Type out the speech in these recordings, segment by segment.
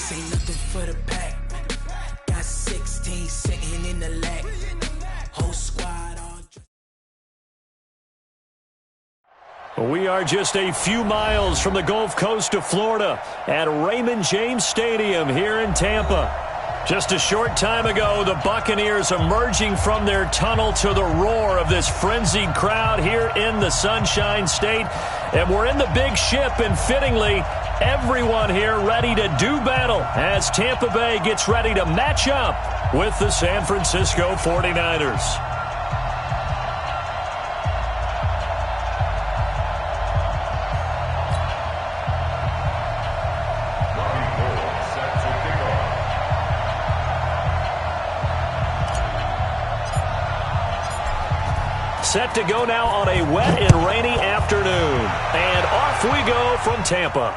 This ain't nothing for the pack. Got 16 sitting in the lag. Whole squad all. We are just a few miles from the Gulf Coast of Florida at Raymond James Stadium here in Tampa. Just a short time ago, the Buccaneers emerging from their tunnel to the roar of this frenzied crowd here in the Sunshine State. And we're in the big ship, and fittingly, everyone here ready to do battle as Tampa Bay gets ready to match up with the San Francisco 49ers. Set to go now on a wet and rainy afternoon. And off we go from Tampa.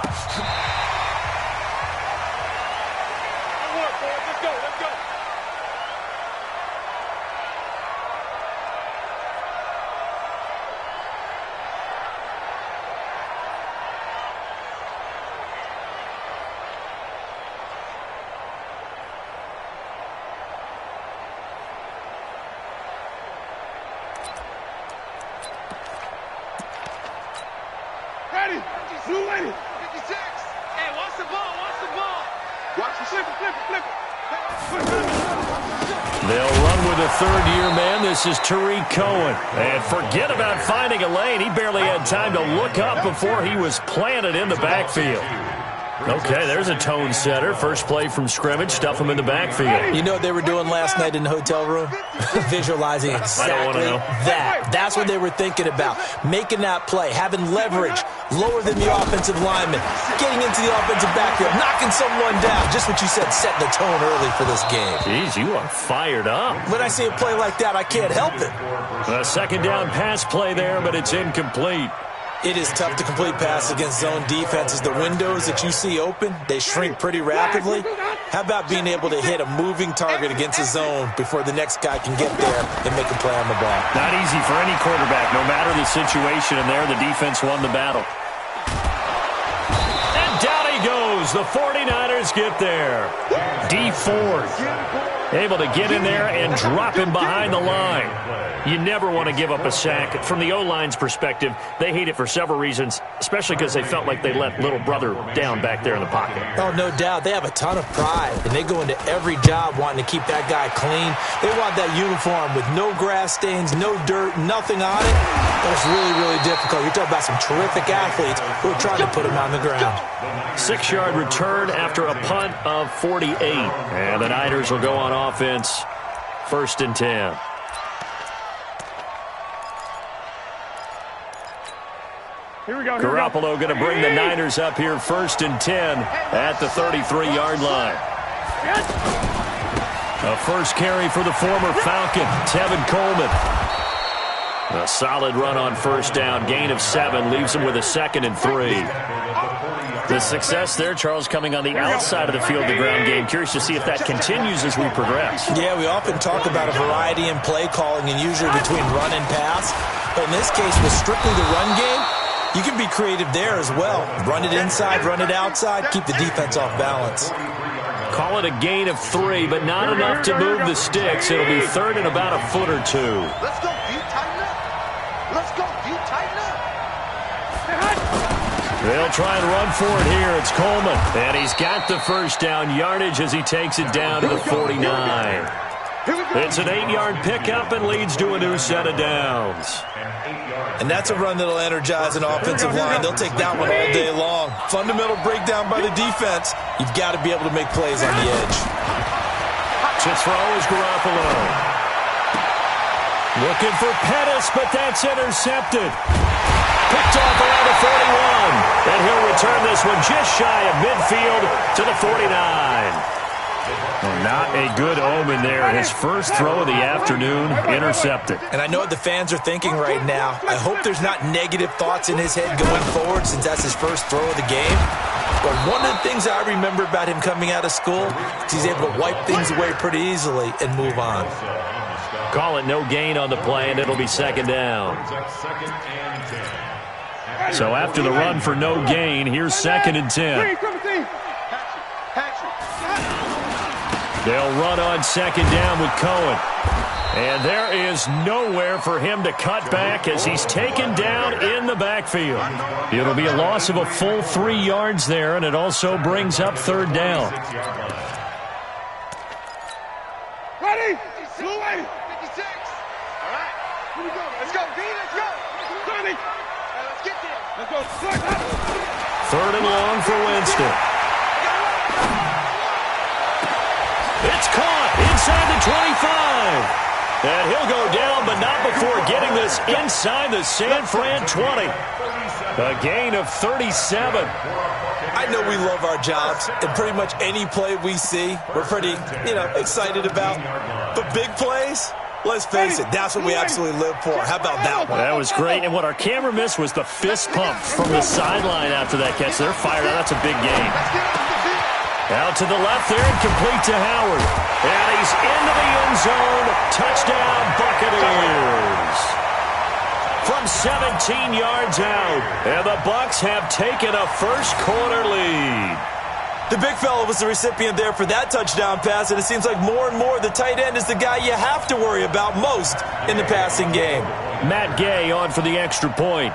They'll run with a third-year man. This is Tariq Cohen. And forget about finding a lane. He barely had time to look up before he was planted in the backfield. Okay, there's a tone setter. First play from scrimmage. Stuff him in the backfield. You know what they were doing last night in the hotel room? Visualizing exactly that. That's what they were thinking about. Making that play, having leverage, lower than the offensive lineman, getting into the offensive backfield, knocking someone down. Just what you said, set the tone early for this game. Jeez, you are fired up. When I see a play like that, I can't help it. A second down pass play there, but it's incomplete. It is tough to complete passes against zone defenses. The windows that you see open, they shrink pretty rapidly. How about being able to hit a moving target against a zone before the next guy can get there and make a play on the ball? Not easy for any quarterback, no matter the situation, and there the defense won the battle. And down he goes. The 49ers get there. D Ford able to get in there and drop him behind the line. You never want to give up a sack. From the O-line's perspective, they hate it for several reasons, especially because they felt like they let little brother down back there in the pocket. Oh, no doubt. They have a ton of pride, and they go into every job wanting to keep that guy clean. They want that uniform with no grass stains, no dirt, nothing on it. But it's really, really difficult. You're talking about some terrific athletes who are trying to put him on the ground. 6-yard return after a punt of 48. And the Niners will go on offense. 1st and 10. Here we go. Garoppolo going to bring the Niners up here 1st and 10 at the 33-yard line. A first carry for the former Falcon, Tevin Coleman. A solid run on first down, gain of 7, leaves him with a 2nd and 3. The success there, Charles, coming on the outside of the field, the ground game. Curious to see if that continues as we progress. Yeah, we often talk about a variety in play calling and usually between run and pass. But in this case, with strictly the run game, you can be creative there as well. Run it inside, run it outside, keep the defense off balance. Call it a gain of 3, but not enough to move the sticks. It'll be 3rd and about a foot or 2. Let's go, you tighten up. Let's go, you tighten up. They'll try and run for it here. It's Coleman. And he's got the first down yardage as he takes it down to the 49. It's an 8-yard pickup and leads to a new set of downs. And that's a run that'll energize an offensive line. They'll take that one all day long. Fundamental breakdown by the defense. You've got to be able to make plays on the edge. To throw is Garoppolo. Looking for Pettis, but that's intercepted. Picked off around the 41. And he'll return this one just shy of midfield to the 49. Not a good omen there. His first throw of the afternoon intercepted. And I know what the fans are thinking right now. I hope there's not negative thoughts in his head going forward since that's his first throw of the game. But one of the things I remember about him coming out of school is he's able to wipe things away pretty easily and move on. Call it no gain on the play, and it'll be 2nd down. So after the run for no gain, here's 2nd and 10. They'll run on second down with Cohen. And there is nowhere for him to cut back as he's taken down in the backfield. It'll be a loss of a full 3 yards there, and it also brings up third down. Ready? Blue ready. 56. All right. Here we go. Let's go, D. Let's go. 30. Let's get there. Let's go. Third and long for Winston. It's caught inside the 25. And he'll go down, but not before getting this inside the San Fran 20. A gain of 37. I know we love our jobs, and pretty much any play we see, we're pretty, excited about. But big plays, let's face it, that's what we absolutely live for. How about that one? That was great, and what our camera missed was the fist pump from the sideline after that catch. They're fired out. That's a big gain. Out to the left there and complete to Howard. And he's into the end zone. Touchdown, Buccaneers. From 17 yards out. And the Bucs have taken a first-quarter lead. The big fella was the recipient there for that touchdown pass, and it seems like more and more the tight end is the guy you have to worry about most in the passing game. Matt Gay on for the extra point.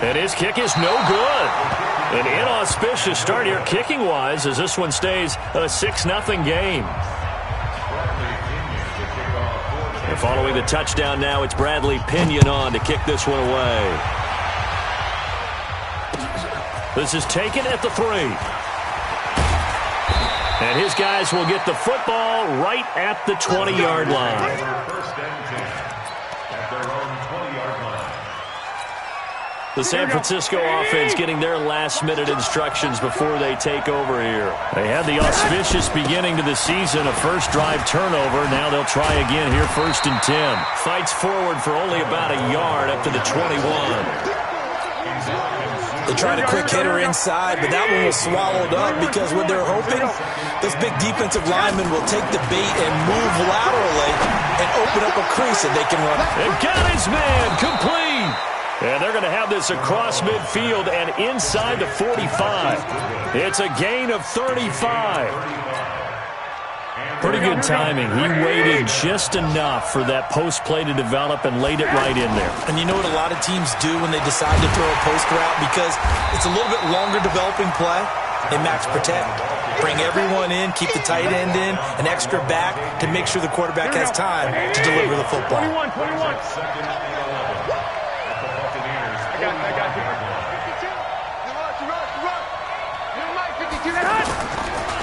And his kick is no good. An inauspicious start here kicking-wise as this one stays a 6-0 game. And following the touchdown now, it's Bradley Pinion on to kick this one away. This is taken at the 3. And his guys will get the football right at the 20-yard line. The San Francisco offense getting their last-minute instructions before they take over here. They had the auspicious beginning to the season, a first-drive turnover. Now they'll try again here, 1st and 10. Fights forward for only about a yard up to the 21. They tried a quick hitter inside, but that one was swallowed up because what they're hoping, this big defensive lineman will take the bait and move laterally and open up a crease that they can run. They've got his man complete. And they're going to have this across midfield and inside the 45. It's a gain of 35. Pretty good timing. He waited just enough for that post play to develop and laid it right in there. And you know what a lot of teams do when they decide to throw a post route? Because it's a little bit longer developing play. They max protect. Bring everyone in, keep the tight end in, an extra back to make sure the quarterback has time to deliver the football. 21.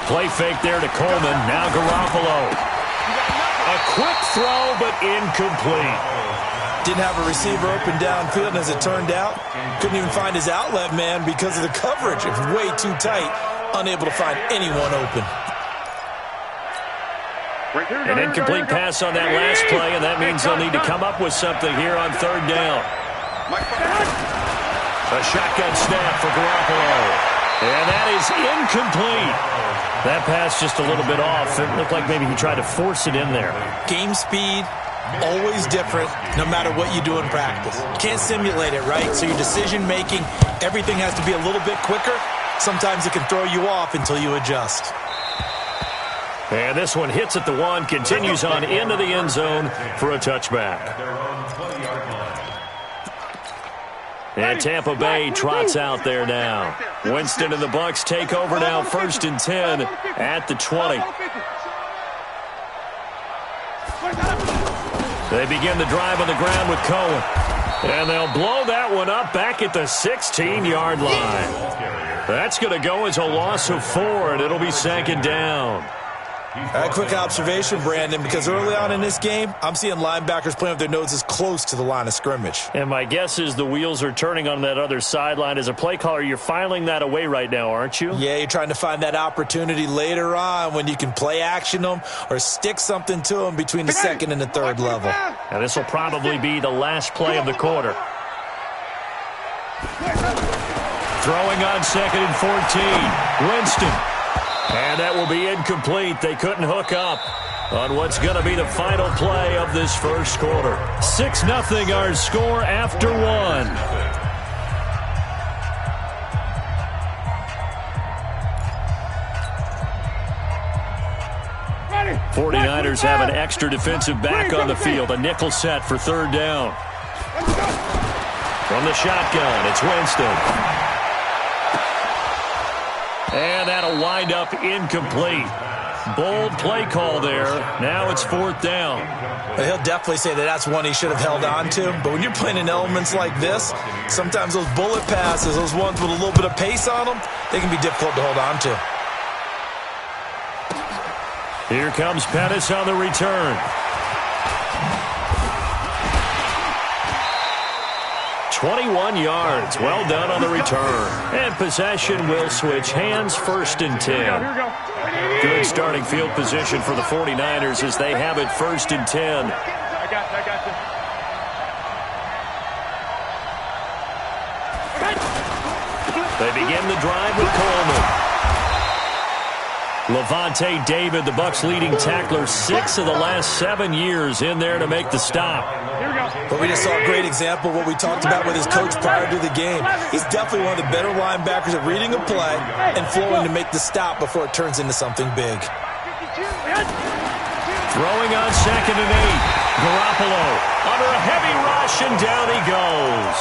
Play fake there to Coleman. Now Garoppolo. A quick throw, but incomplete. Didn't have a receiver open downfield, and as it turned out, couldn't even find his outlet man because of the coverage. It was way too tight, unable to find anyone open. An incomplete pass on that last play, and that means they'll need to come up with something here on 3rd down. A shotgun snap for Garoppolo. And that is incomplete. That pass just a little bit off. It looked like maybe he tried to force it in there. Game speed, always different, no matter what you do in practice. You can't simulate it, right? So your decision-making, everything has to be a little bit quicker. Sometimes it can throw you off until you adjust. And this one hits at the 1, continues on into the end zone for a touchback. And Tampa Bay trots out there now. Winston and the Bucs take over now, 1st and 10 at the 20. They begin the drive on the ground with Cohen. And they'll blow that one up back at the 16-yard line. That's going to go as a loss of 4, and it'll be 2nd down. Quick observation, Brandon, because early on in this game, I'm seeing linebackers playing with their noses close to the line of scrimmage. And my guess is the wheels are turning on that other sideline. As a play caller, you're filing that away right now, aren't you? Yeah, you're trying to find that opportunity later on when you can play action them or stick something to them between the 2nd and the 3rd level. And this will probably be the last play of the quarter. Throwing on 2nd and 14. Winston. And that will be incomplete. They couldn't hook up on what's going to be the final play of this first quarter. 6-0 our score after 1. 49ers have an extra defensive back on the field. A nickel set for third down. From the shotgun, it's Winston. And that'll wind up incomplete. Bold play call there. Now it's fourth down. He'll definitely say that that's one he should have held on to. But when you're playing in elements like this, sometimes those bullet passes, those ones with a little bit of pace on them, they can be difficult to hold on to. Here comes Pettis on the return. 21 yards. Well done on the return. And possession will switch hands, first and 10. Good starting field position for the 49ers as they have it first and 10. I got you. They begin the drive with Coleman. Levante David, the Bucs' leading tackler, 6 of the last 7 years in there to make the stop. But we just saw a great example of what we talked about with his coach prior to the game. He's definitely one of the better linebackers at reading a play and flowing to make the stop before it turns into something big. Throwing on second and 8. Garoppolo under a heavy rush, and down he goes.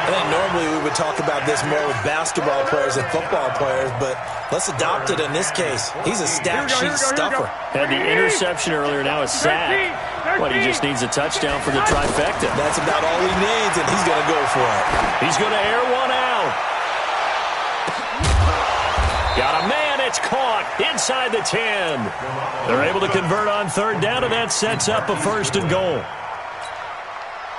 I think normally we would talk about this more with basketball players and football players, but let's adopt it in this case. He's a stat sheet stuffer. Had the interception earlier, now a sack. But he just needs a touchdown for the trifecta. That's about all he needs, and he's going to go for it. He's going to air one out. Got a man, it's caught inside the 10. They're able to convert on third down, and that sets up a first and goal.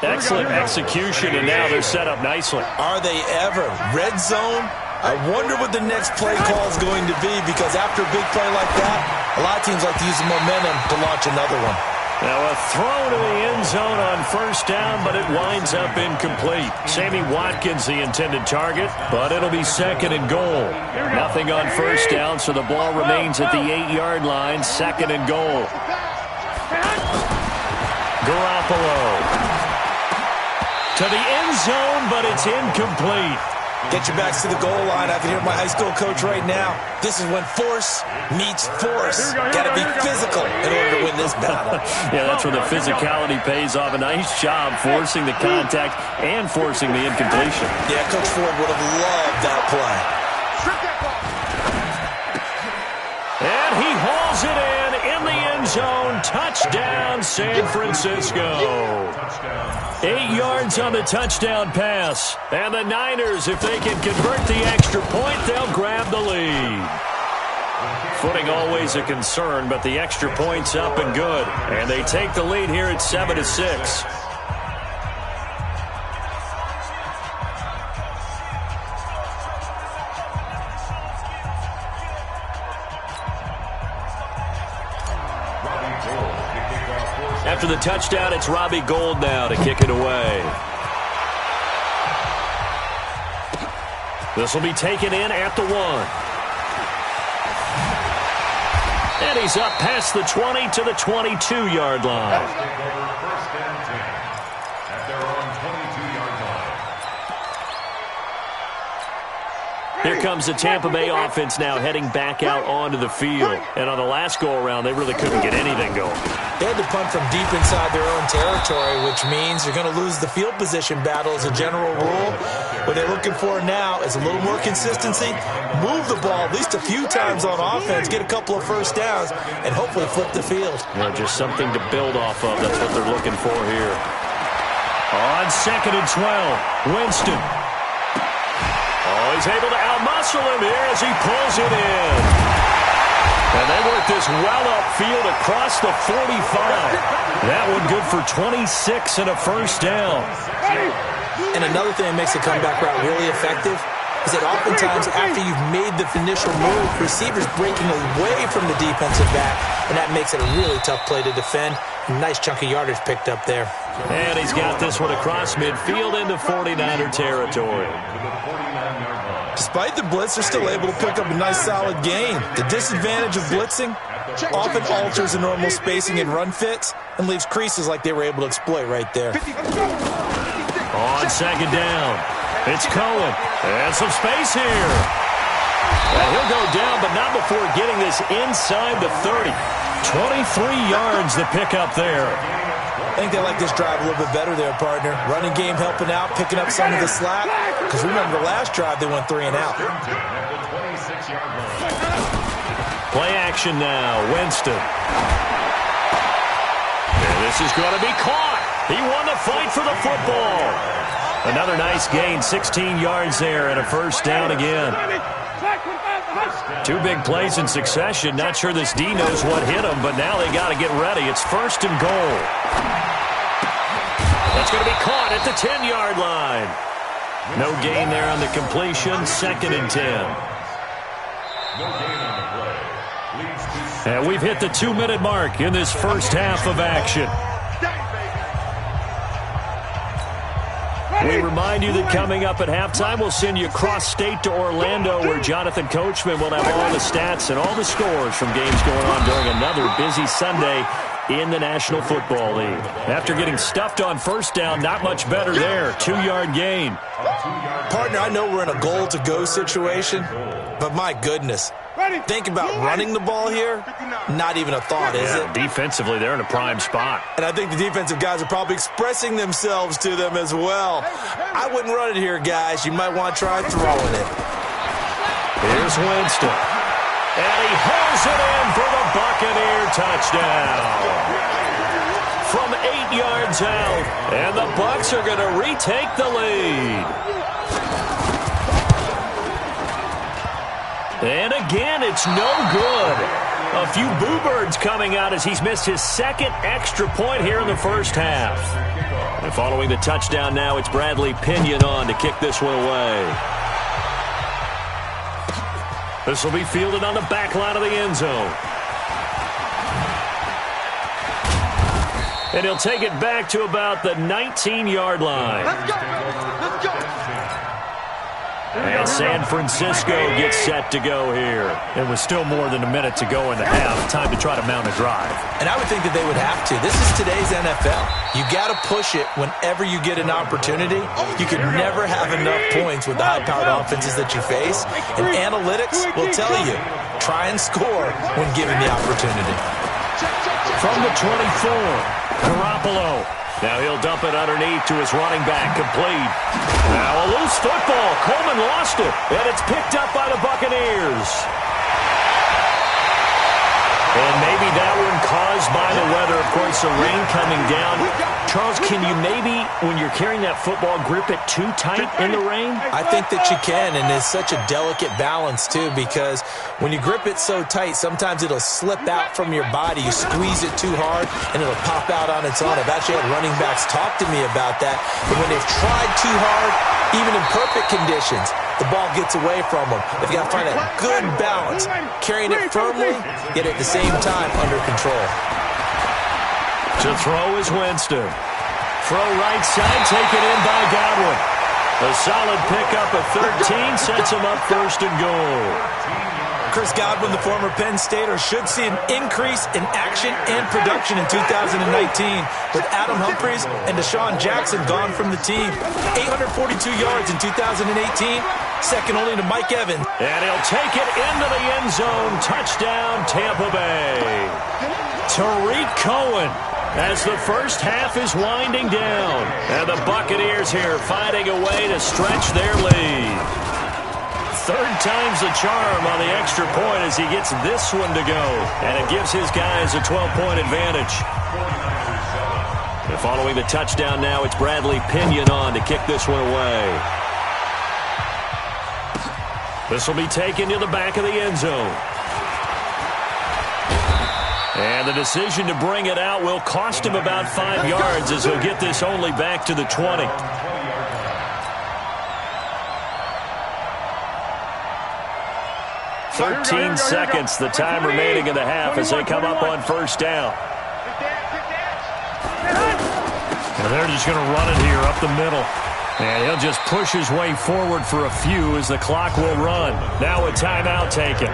Excellent execution, and now they're set up nicely. Are they ever? Red zone? I wonder what the next play call is going to be, because after a big play like that, a lot of teams like to use the momentum to launch another one. Now a throw to the end zone on first down, but it winds up incomplete. Sammy Watkins the intended target, but it'll be second and goal. Nothing on first down, so the ball remains at the 8-yard line, second and goal. Garoppolo to the end zone, but it's incomplete. Get your backs to the goal line. I can hear my high school coach right now. This is when force meets force. Got to be physical in order to win this battle. Yeah, that's where the physicality pays off. A nice job forcing the contact and forcing the incompletion. Yeah, Coach Ford would have loved that play. And he hauls it in the end zone. Touchdown, San Francisco. 8 yards on the touchdown pass. And the Niners, if they can convert the extra point, they'll grab the lead. Footing always a concern, but the extra point's up and good. And they take the lead here at 7-6. After the touchdown, it's Robbie Gould now to kick it away. This will be taken in at the 1. And he's up past the 20 to the 22-yard line. Here comes the Tampa Bay offense now heading back out onto the field. And on the last go-around, they really couldn't get anything going. They had to punt from deep inside their own territory, which means you're going to lose the field position battle as a general rule. What they're looking for now is a little more consistency, move the ball at least a few times on offense, get a couple of first downs, and hopefully flip the field. Yeah, just something to build off of. That's what they're looking for here. On second and 12, Winston. Oh, he's able to outmuscle him here as he pulls it in. And they work this well upfield across the 45. That one good for 26 and a first down. And another thing that makes the comeback route really effective is that oftentimes after you've made the initial move, receivers breaking away from the defensive back, and that makes it a really tough play to defend. Nice chunk of yardage picked up there. And he's got this one across midfield into 49er territory. Despite the blitz, they're still able to pick up a nice solid gain. The disadvantage of blitzing often alters the normal spacing and run fits and leaves creases like they were able to exploit right there. On second down, it's Cohen. And some space here. And he'll go down, but not before getting this inside the 30. 23 yards the pickup there. I think they like this drive a little bit better there, partner. Running game helping out, picking up some of the slack. Because remember, the last drive they went 3 and out. Play action now. Winston. And this is going to be caught. He won the fight for the football. Another nice gain, 16 yards there, and a first down again. 2 big plays in succession. Not sure this D knows what hit him, but now they got to get ready. It's 1st and goal. That's going to be caught at the 10-yard line. No gain there on the completion. 2nd and 10. And we've hit the 2-minute mark in this first half of action. We remind you that coming up at halftime, we'll send you cross-state to Orlando, where Jonathan Coachman will have all the stats and all the scores from games going on during another busy Sunday in the National Football League. After getting stuffed on first down, not much better there. 2-yard gain. Partner, I know we're in a goal-to-go situation, but my goodness. Think about running the ball here. Not even a thought, is it? Defensively, they're in a prime spot. And I think the defensive guys are probably expressing themselves to them as well. I wouldn't run it here, guys. You might want to try throwing it. Here's Winston. And he hauls it in for the Buccaneer touchdown. From 8 yards out. And the Bucs are going to retake the lead. And again, it's no good. A few boo birds coming out as he's missed his 2nd extra point here in the first half. And following the touchdown now, it's Bradley Pinion on to kick this one away. This will be fielded on the back line of the end zone. And he'll take it back to about the 19-yard line. Let's go. Let's go. And San Francisco gets set to go here. It was still more than a minute to go in the half. Time to try to mount a drive. And I would think that they would have to. This is today's NFL. You got to push it whenever you get an opportunity. You can never have enough points with the high-powered offenses that you face. And analytics will tell you, try and score when given the opportunity. From the 24, Garoppolo. Now he'll dump it underneath to his running back, complete. Now a loose football. Coleman lost it, and it's picked up by the Buccaneers. And maybe that one caused by the weather. Of course, the rain coming down. Charles, can you maybe, when you're carrying that football, grip it too tight in the rain? I think that you can, and it's such a delicate balance, too, because when you grip it so tight, sometimes it'll slip out from your body. You squeeze it too hard, and it'll pop out on its own. I've actually had running backs talk to me about that. But when they've tried too hard, even in perfect conditions, the ball gets away from them. They've got to find that good balance, carrying it firmly, yet at the same time under control. To throw is Winston. Throw right side, taken in by Godwin. A solid pickup of 13 sets him up 1st and goal. Chris Godwin, the former Penn Stater, should see an increase in action and production in 2019 with Adam Humphries and Deshaun Jackson gone from the team. 842 yards in 2018, second only to Mike Evans. And he'll take it into the end zone. Touchdown, Tampa Bay. Tariq Cohen as the first half is winding down. And the Buccaneers here finding a way to stretch their lead. 3rd time's the charm on the extra point as he gets this one to go. And it gives his guys a 12-point advantage. And following the touchdown now, it's Bradley Pinion on to kick this one away. This will be taken to the back of the end zone. And the decision to bring it out will cost him about 5 yards as he'll get this only back to the 20. Thirteen seconds, the time remaining in the half as they come up on first down. And they're just going to run it here up the middle. And he'll just push his way forward for a few as the clock will run. Now a timeout taken.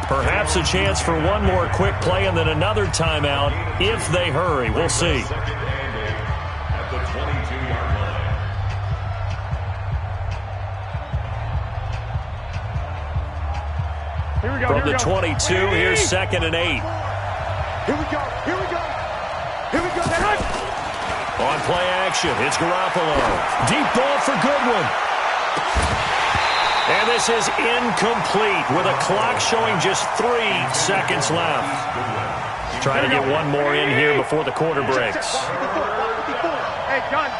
Perhaps a chance for one more quick play and then another timeout if they hurry. We'll see. From the 22, here's 2nd and 8. Here we go. Here we go. Here we go. On play action, it's Garoppolo. Deep ball for Goodwin. And this is incomplete with a clock showing just 3 seconds left. Try to get one more in here before the quarter breaks. Hey, gun.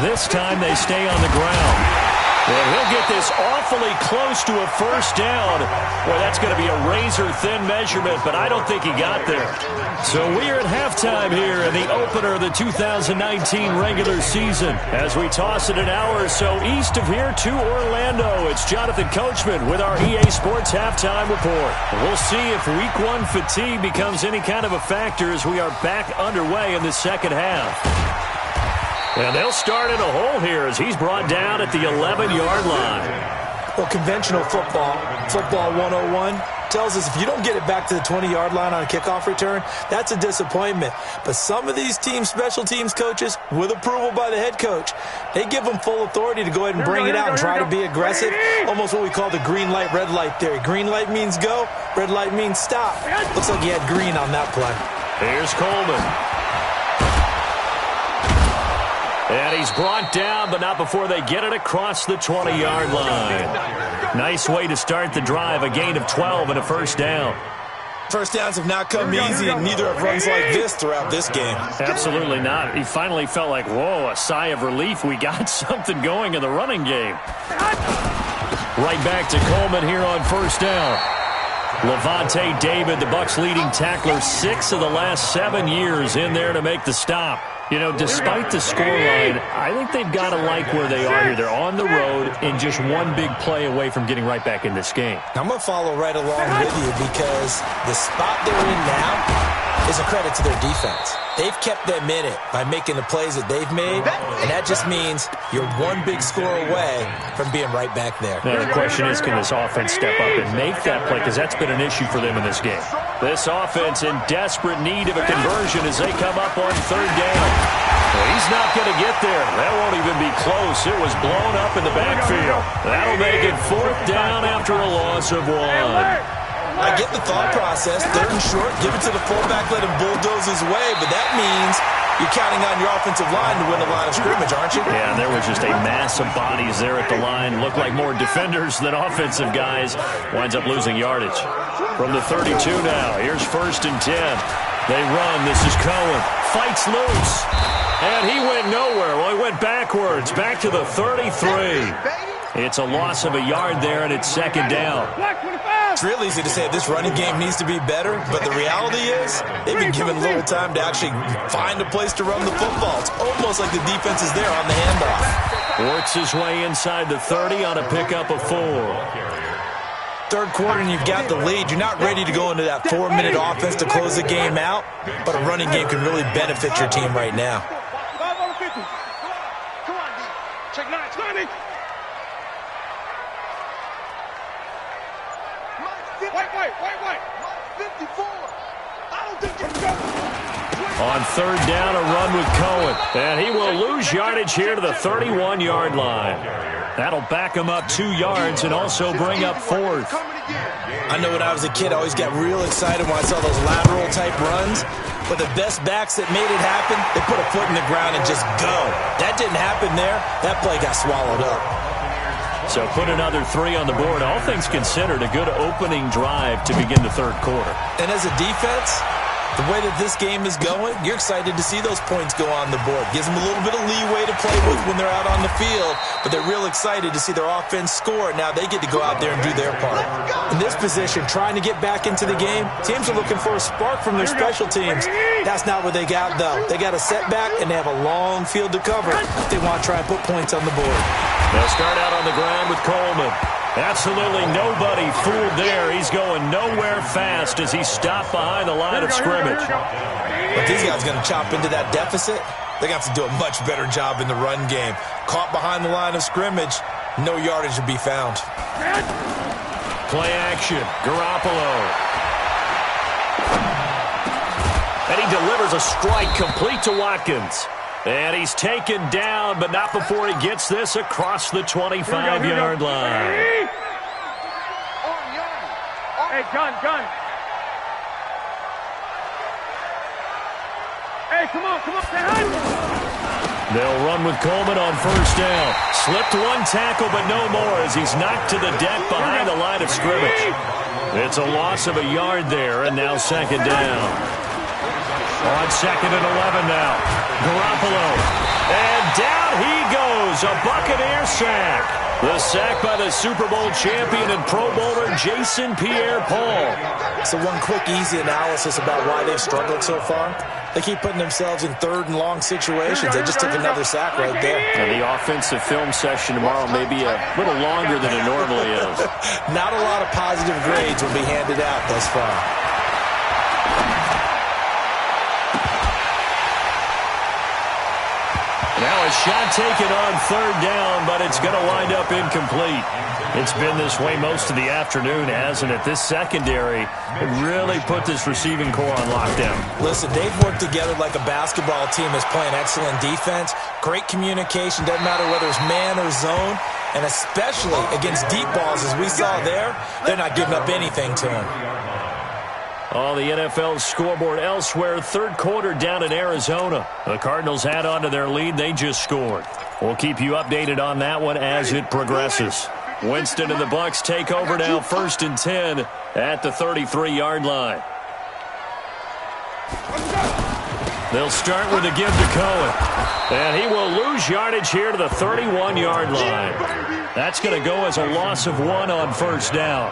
This time they stay on the ground. And he'll get this awfully close to a first down. Well, that's going to be a razor-thin measurement, but I don't think he got there. So we are at halftime here in the opener of the 2019 regular season. As we toss it an hour or so east of here to Orlando, it's Jonathan Coachman with our EA Sports Halftime Report. We'll see if Week 1 fatigue becomes any kind of a factor as we are back underway in the second half. And they'll start in a hole here as he's brought down at the 11-yard line. Well, conventional football 101, tells us if you don't get it back to the 20-yard line on a kickoff return, that's a disappointment. But some of these teams, special teams coaches, with approval by the head coach, they give them full authority to go ahead and bring it out and try to be aggressive. Almost what we call the green light, red light theory. Green light means go, red light means stop. Looks like he had green on that play. Here's Coleman. And he's brought down, but not before they get it across the 20-yard line. Nice way to start the drive, a gain of 12 and a first down. First downs have not come easy, and neither have runs like this throughout this game. Absolutely not. He finally felt like, whoa, a sigh of relief. We got something going in the running game. Right back to Coleman here on first down. Levante David, the Bucs' leading tackler, 6 of the last 7 years in there to make the stop. You know, despite the scoreline, I think they've got to like where they are here. They're on the road and just one big play away from getting right back in this game. I'm going to follow right along with you because the spot they're in now is a credit to their defense. They've kept them in it by making the plays that they've made, and that just means you're one big score away from being right back there. Now, the question is, can this offense step up and make that play? Because that's been an issue for them in this game. This offense in desperate need of a conversion as they come up on third down. Well, he's not going to get there. That won't even be close. It was blown up in the backfield. That'll make it fourth down after a loss of 1. I get the thought process. Third and short, give it to the fullback, let him bulldoze his way, but that means you're counting on your offensive line to win the line of scrimmage, aren't you? Yeah, there was just a mass of bodies there at the line. Looked like more defenders than offensive guys. Winds up losing yardage. From the 32 now, here's 1st and 10. They run. This is Cohen. Fights loose. And he went nowhere. Well, he went backwards, back to the 33. It's a loss of a yard there, and it's second down. It's real easy to say this running game needs to be better, but the reality is they've been given little time to actually find a place to run the football. It's almost like the defense is there on the handoff. Works his way inside the 30 on a pickup of 4. Third quarter and you've got the lead. You're not ready to go into that 4-minute offense to close the game out, but a running game can really benefit your team right now. 5 over 50. Come on, D. Check 9, 20. Wait. 54. I don't think you can go. On third down, a run with Cohen. And he will lose yardage here to the 31-yard line. That'll back him up 2 yards and also bring up 4th. I know when I was a kid, I always got real excited when I saw those lateral-type runs. But the best backs that made it happen, they put a foot in the ground and just go. That didn't happen there. That play got swallowed up. So put another 3 on the board. All things considered, a good opening drive to begin the third quarter. And as a defense, the way that this game is going, you're excited to see those points go on the board. Gives them a little bit of leeway to play with when they're out on the field, but they're real excited to see their offense score. Now they get to go out there and do their part. In this position, trying to get back into the game, teams are looking for a spark from their special teams. That's not what they got, though. They got a setback, and they have a long field to cover if they want to try and put points on the board. They'll start out on the ground with Coleman. Absolutely nobody fooled there. He's going nowhere fast as he's stopped behind the line of scrimmage. But these guys are going to chop into that deficit. They're going to have to do a much better job in the run game. Caught behind the line of scrimmage, no yardage to be found. Play action, Garoppolo. And he delivers a strike complete to Watkins. And he's taken down, but not before he gets this across the 25-yard line. Hey, gun. Hey, come on. They'll run with Coleman on first down. Slipped one tackle, but no more as he's knocked to the deck behind the line of scrimmage. It's a loss of a yard there, and now second down. On 2nd and 11 now. Garoppolo. And down he goes. A Buccaneer sack. The sack by the Super Bowl champion and Pro Bowler Jason Pierre-Paul. So one quick, easy analysis about why they've struggled so far. They keep putting themselves in 3rd and long situations. They just took another sack right there. And the offensive film session tomorrow may be a little longer than it normally is. Not a lot of positive grades will be handed out thus far. Now a shot taken on 3rd down, but it's going to wind up incomplete. It's been this way most of the afternoon, hasn't it? This secondary really put this receiving core on lockdown. Listen, they've worked together like a basketball team that's playing excellent defense. Great communication, doesn't matter whether it's man or zone. And especially against deep balls, as we saw there, they're not giving up anything to them. On the NFL scoreboard elsewhere, 3rd quarter down in Arizona. The Cardinals had on to their lead. They just scored. We'll keep you updated on that one as it progresses. Winston and the Bucs take over now, 1st and 10 at the 33-yard line. They'll start with a give to Cohen. And he will lose yardage here to the 31-yard line. That's going to go as a loss of 1 on 1st down.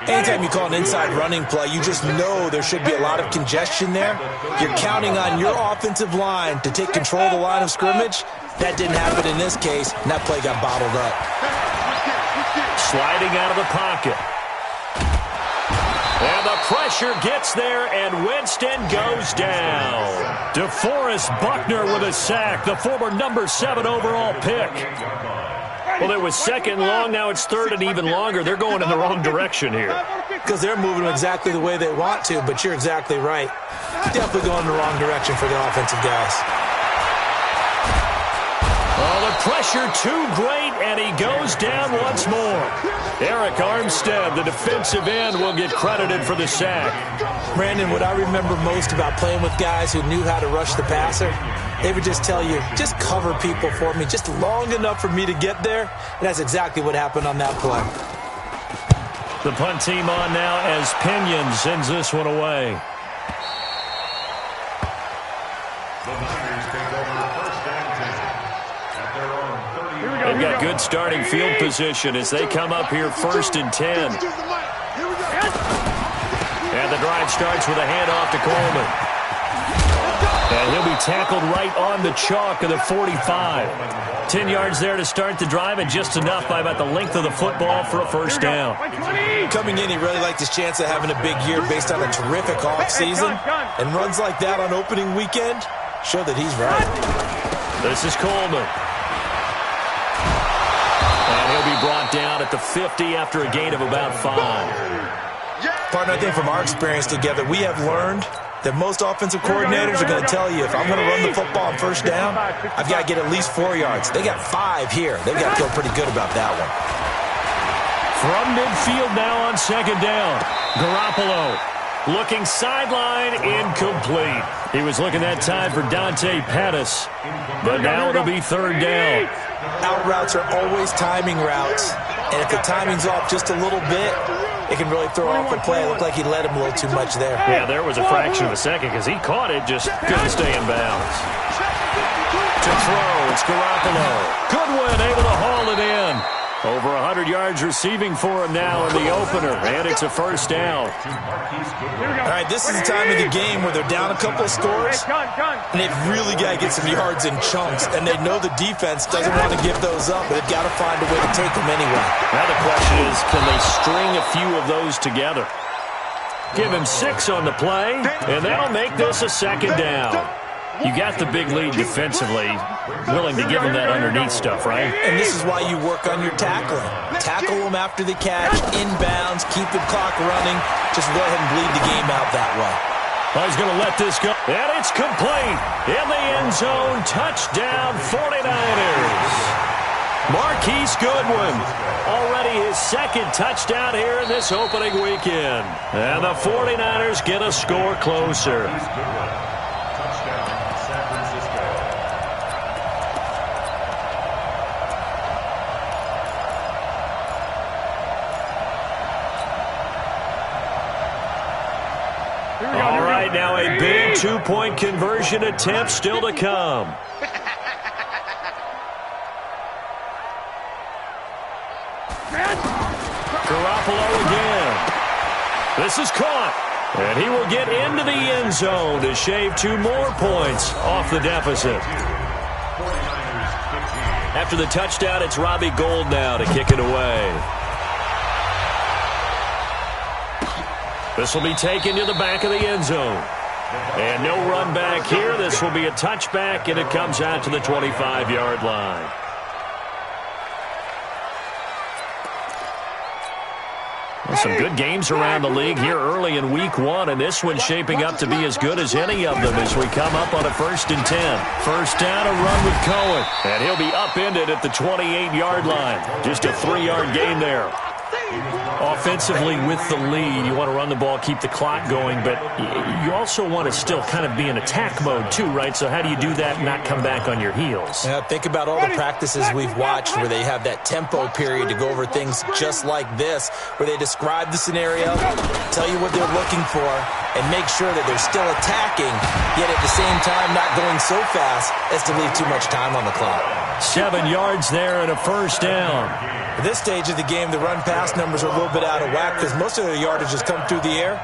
Anytime you call an inside running play, you just know there should be a lot of congestion there. You're counting on your offensive line to take control of the line of scrimmage. That didn't happen in this case, and that play got bottled up. Sliding out of the pocket. And the pressure gets there, and Winston goes down. DeForest Buckner with a sack, the former number 7 overall pick. Well, it was 2nd and long. Now it's 3rd and even longer. They're going in the wrong direction here. Because they're moving exactly the way they want to, but you're exactly right. Definitely going in the wrong direction for the offensive guys. Oh, the pressure too great, and he goes down once more. Eric Armstead, the defensive end, will get credited for the sack. Brandon, what I remember most about playing with guys who knew how to rush the passer, they would just tell you, just cover people for me, just long enough for me to get there. And that's exactly what happened on that play. The punt team on now as Pinion sends this one away. They've got good starting field position as they come up here 1st and 10. And the drive starts with a handoff to Coleman. And he'll be tackled right on the chalk of the 45. 10 yards there to start the drive, and just enough by about the length of the football for a 1st down. Coming in, he really liked his chance of having a big year based on a terrific offseason. And runs like that on opening weekend show that he's right. This is Coleman. And he'll be brought down at the 50 after a gain of about 5. Partner, I think from our experience together, we have learned that most offensive coordinators are going to tell you, if I'm going to run the football on 1st down, I've got to get at least 4 yards. They got 5 here. They've got to feel pretty good about that one. From midfield now on 2nd down. Garoppolo looking sideline, incomplete. He was looking that time for Dante Pettis, but now it'll be 3rd down. Out routes are always timing routes, and if the timing's off just a little bit, it can really throw off a play. It looked like he led him a little too much there. Yeah, there was a fraction of a second because he caught it, just couldn't stay in bounds. To throw, it's Garoppolo. Goodwin able to haul it in. Over 100 yards receiving for him now in the opener, and it's a 1st down. All right, this is the time of the game where they're down a couple of scores, and they've really got to get some yards in chunks, and they know the defense doesn't want to give those up, but they've got to find a way to take them anyway. Now the question is, can they string a few of those together? Give him 6 on the play, and that'll make this a 2nd down. You got the big lead defensively, willing to give them that underneath stuff, right? And this is why you work on your tackling. Tackle them after the catch, inbounds, keep the clock running. Just go ahead and bleed the game out that way. Well, he's going to let this go. And it's complete. In the end zone, touchdown 49ers. Marquise Goodwin, already his second touchdown here in this opening weekend. And the 49ers get a score closer. All right, now a big two-point conversion attempt still to come. Garoppolo again. This is caught. And he will get into the end zone to shave 2 more points off the deficit. After the touchdown, it's Robbie Gould now to kick it away. This will be taken to the back of the end zone. And no run back here. This will be a touchback, and it comes out to the 25-yard line. Well, some good games around the league here early in week 1, and this one's shaping up to be as good as any of them as we come up on a 1st and 10. First down, a run with Cohen. And he'll be upended at the 28-yard line. Just a 3-yard gain there. Offensively with the lead, you want to run the ball, keep the clock going, but you also want to still kind of be in attack mode too, right? So how do you do that and not come back on your heels? Yeah, think about all the practices we've watched where they have that tempo period to go over things just like this, where they describe the scenario, tell you what they're looking for, and make sure that they're still attacking, yet at the same time not going so fast as to leave too much time on the clock. 7 yards there and a first down. At this stage of the game, the run-pass numbers are a little bit out of whack because most of their yardage has come through the air.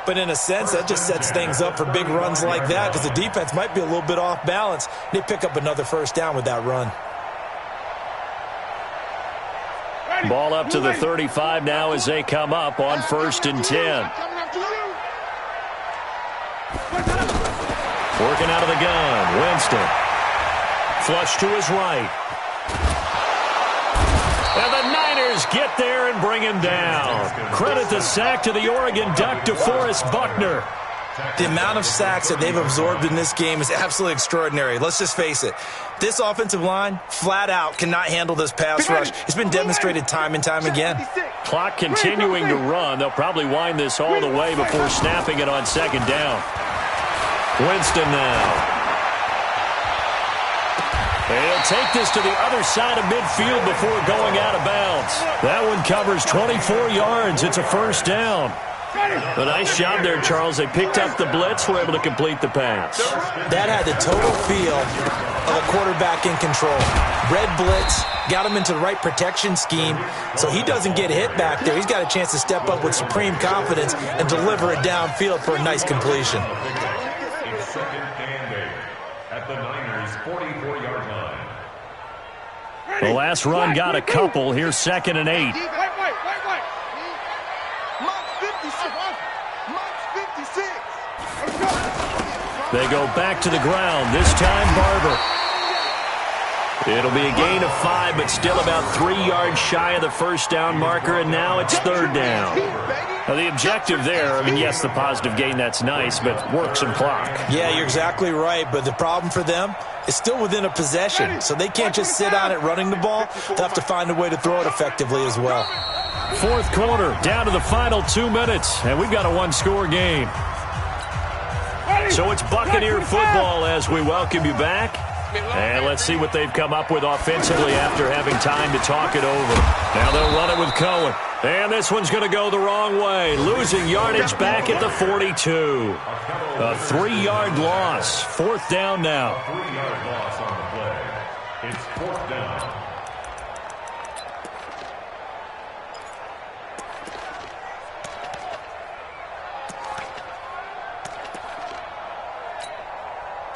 But in a sense, that just sets things up for big runs like that because the defense might be a little bit off balance. They pick up another first down with that run. Ball up to the 35 now as they come up on 1st and 10. Working out of the gun, Winston. Flush to his right. And the Niners get there and bring him down. Credit the sack to the Oregon Duck, DeForest Buckner. The amount of sacks that they've absorbed in this game is absolutely extraordinary. Let's just face it. This offensive line, flat out, cannot handle this pass rush. It's been demonstrated time and time again. Clock continuing to run. They'll probably wind this all the way before snapping it on 2nd down. Winston now. He'll take this to the other side of midfield before going out of bounds. That one covers 24 yards. It's a first down. A nice job there, Charles. They picked up the blitz, were able to complete the pass. That had the total feel of a quarterback in control. Red blitz, got him into the right protection scheme, so he doesn't get hit back there. He's got a chance to step up with supreme confidence and deliver it downfield for a nice completion. The last run got a couple. Here's 2nd and 8. They go back to the ground. This time, Barber. It'll be a gain of 5, but still about 3 yards shy of the first down marker, and now it's 3rd down. Now, the objective there, I mean, yes, the positive gain, that's nice, but work some clock. Yeah, you're exactly right, but the problem for them is still within a possession, so they can't just sit on it running the ball. They'll have to find a way to throw it effectively as well. 4th quarter, down to the final 2 minutes, and we've got a 1-score game. So it's Buccaneer football as we welcome you back. And let's see what they've come up with offensively after having time to talk it over. Now they'll run it with Cohen. And this one's going to go the wrong way. Losing yardage back at the 42. A 3-yard loss. 4th down now. 3-yard loss on the play. It's 4th down.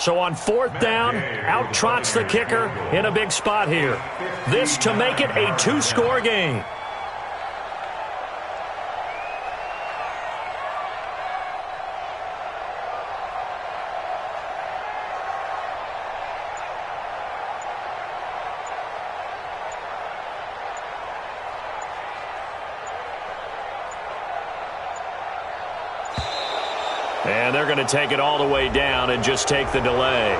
So on 4th down, out trots the kicker in a big spot here. This to make it a 2-score game. And they're going to take it all the way down and just take the delay.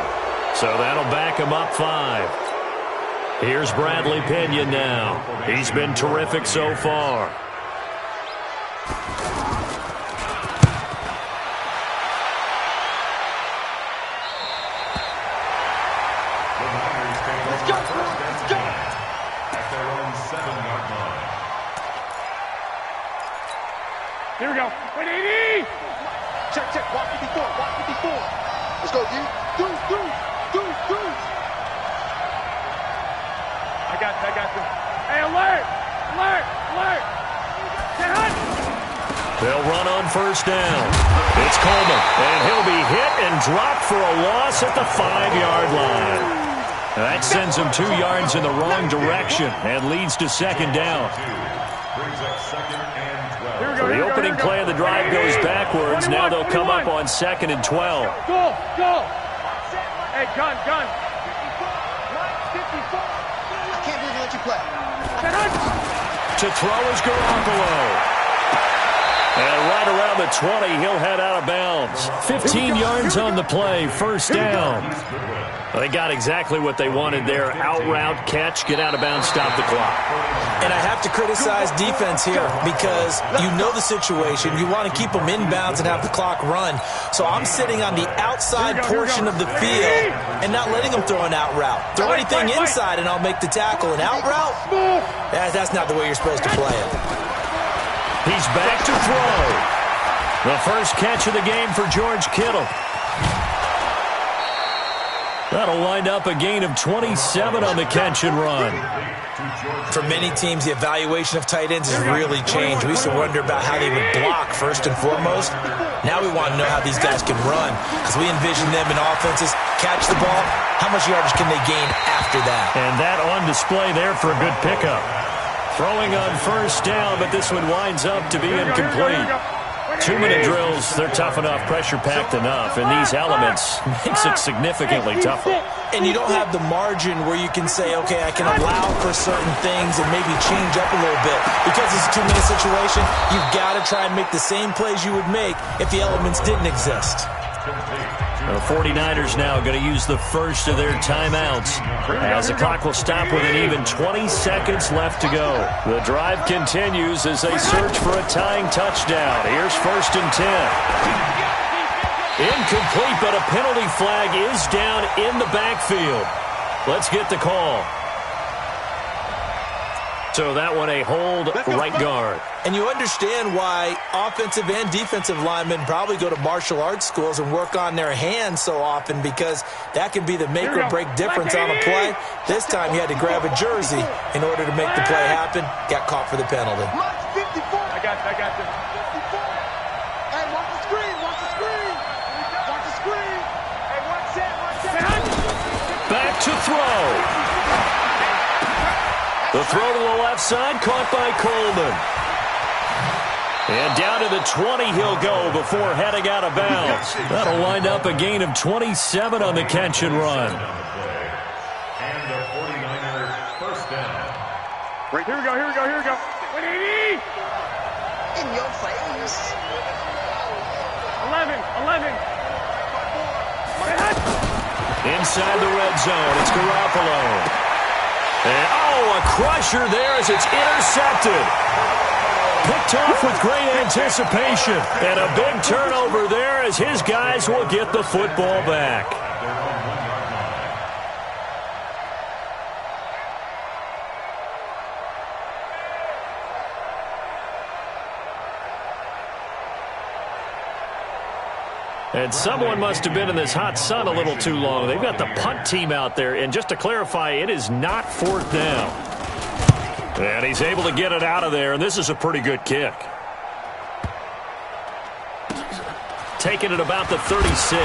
So that'll back them up 5. Here's Bradley Pinion now. He's been terrific so far. Here we go. 180. Check, check. Walk 54. Walk 54. Let's go, D. Do. I got you. Hey, alert. Get hot. They'll run on first down. It's Coleman, and he'll be hit and dropped for a loss at the 5-yard line. That sends him 2 yards in the wrong direction and leads to second down. The opening play of the drive goes backwards. Now they'll come up on 2nd and 12. Go. Hey, gun. 54. I can't believe they let you play. To throw is Garoppolo. And right around the 20, he'll head out of bounds. 15 yards on the play, first down. Well, they got exactly what they wanted there. Out route, catch, get out of bounds, stop the clock. And I have to criticize defense here because you know the situation. You want to keep them inbounds and have the clock run. So I'm sitting on the outside portion of the field and not letting them throw an out route. Throw anything inside and I'll make the tackle. An out route? That's not the way you're supposed to play it. He's back to throw. The first catch of the game for George Kittle. That'll wind up a gain of 27 on the catch and run. For many teams, the evaluation of tight ends has really changed. We used to wonder about how they would block first and foremost. Now we want to know how these guys can run because we envision them in offenses catch the ball. How much yardage can they gain after that? And that on display there for a good pickup. Throwing on first down, but this one winds up to be incomplete. 2-minute drills, they're tough enough, pressure-packed enough, and these elements makes it significantly tougher. And you don't have the margin where you can say, okay, I can allow for certain things and maybe change up a little bit. Because it's a 2-minute situation, you've got to try and make the same plays you would make if the elements didn't exist. The 49ers now going to use the first of their timeouts as the clock will stop with an even 20 seconds left to go. The drive continues as they search for a tying touchdown. Here's 1st and 10. Incomplete, but a penalty flag is down in the backfield. Let's get the call. So that one a hold right guard. And you understand why offensive and defensive linemen probably go to martial arts schools and work on their hands so often because that can be the make or break difference on a play. This time he had to grab a jersey in order to make the play happen. Got caught for the penalty. I got you. 54. Hey, watch the screen. Watch the screen. Hey, watch it. Back to throw. The throw to the left side, caught by Coleman. And down to the 20 he'll go before heading out of bounds. That'll wind up a gain of 27 on the catch and run. And the 49ers first down. Right, here we go. 180. In your face. 11. Inside the red zone, it's Garoppolo. And, a crusher there as it's intercepted. Picked off with great anticipation. And a big turnover there as his guys will get the football back. And someone must have been in this hot sun a little too long. They've got the punt team out there. And just to clarify, it is not 4th down. And he's able to get it out of there. And this is a pretty good kick. Taking it about the 36.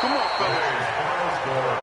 Come on, fellas.